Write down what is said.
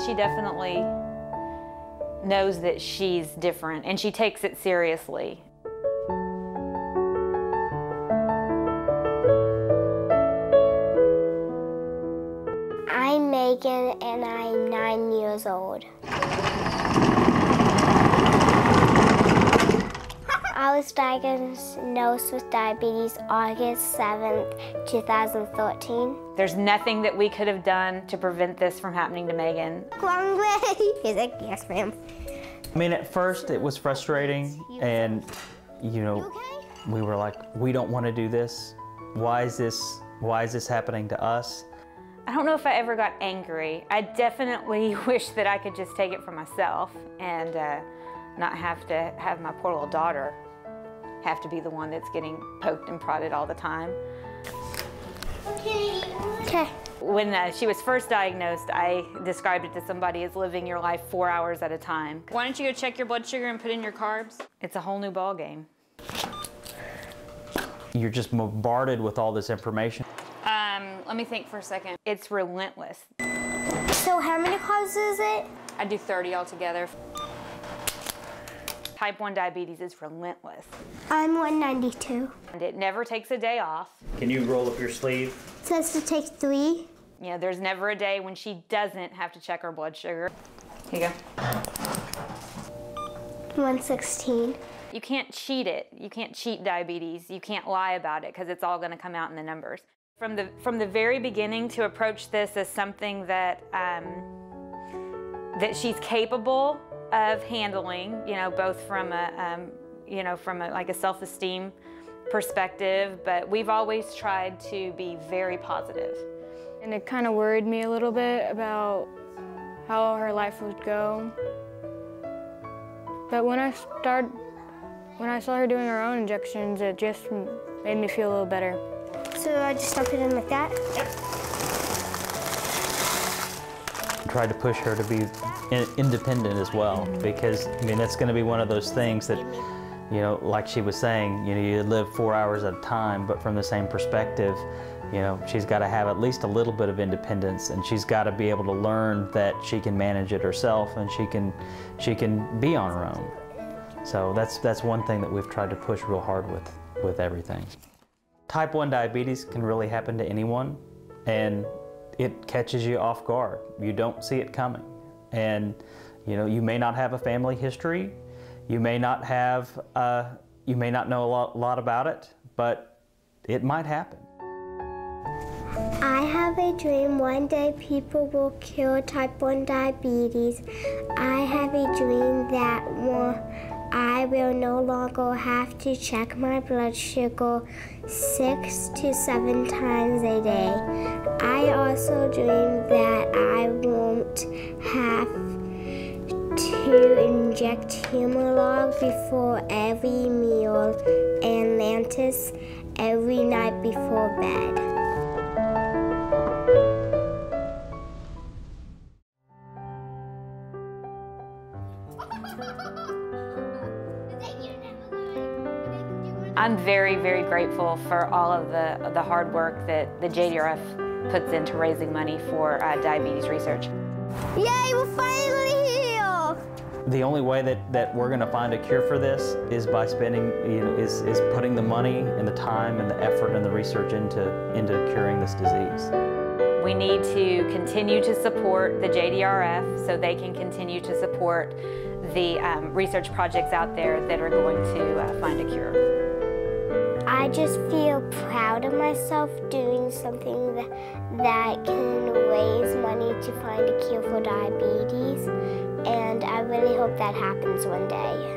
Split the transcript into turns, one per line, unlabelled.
she definitely knows that she's different, and she takes it seriously.
I'm Megan, and I'm 9 years old. I was diagnosed with diabetes August 7th, 2013.
There's nothing that we could have done to prevent this from happening to Megan.
Long way. He's like, yes, ma'am.
I mean, at first it was frustrating, and you know, we were like, we don't want to do this. Why is this happening to us?
I don't know if I ever got angry. I definitely wish that I could just take it for myself and not have to have my poor little daughter have to be the one that's getting poked and prodded all the time.
Okay.
When she was first diagnosed, I described it to somebody as living your life 4 hours at a time. Why don't you go check your blood sugar and put in your carbs? It's a whole new ball game.
You're just bombarded with all this information.
Let me think for a second. It's relentless.
So how many carbs is it?
I do 30 altogether. Type 1 diabetes is relentless.
I'm 192.
And it never takes a day off.
Can you roll up your sleeve?
It says to take 3.
You know, there's never a day when she doesn't have to check her blood sugar. Here you go.
116.
You can't cheat it. You can't cheat diabetes. You can't lie about it because it's all going to come out in the numbers. From the very beginning, to approach this as something that that she's capable of handling, you know, both from a like a self-esteem perspective, but we've always tried to be very positive.
And it kind of worried me a little bit about how her life would go. But when I saw her doing her own injections, it just made me feel a little better.
So I just stuck it in like that?
Yep.
Tried to push her to be independent as well, because I mean that's going to be one of those things that, you know, like she was saying, you know, you live 4 hours at a time, but from the same perspective, you know, she's got to have at least a little bit of independence, and she's got to be able to learn that she can manage it herself, and she can be on her own. So that's one thing that we've tried to push real hard with everything. Type 1 diabetes can really happen to anyone, and it catches you off guard. You don't see it coming. And you know, you may not have a family history, you may not know a lot about it, but it might happen.
I have a dream one day people will cure type 1 diabetes. I have a dream that I will no longer have to check my blood sugar 6 to 7 times a day. I also dream that I won't have to inject Humalog before every meal and Lantus every night before bed.
I'm very, very grateful for all of the hard work that the JDRF puts into raising money for diabetes research.
Yay, we're finally here!
The only way that we're going to find a cure for this is by spending, you know, is putting the money and the time and the effort and the research into curing this disease.
We need to continue to support the JDRF so they can continue to support the research projects out there that are going to find a cure.
I just feel proud of myself doing something that can raise money to find a cure for diabetes, and I really hope that happens one day.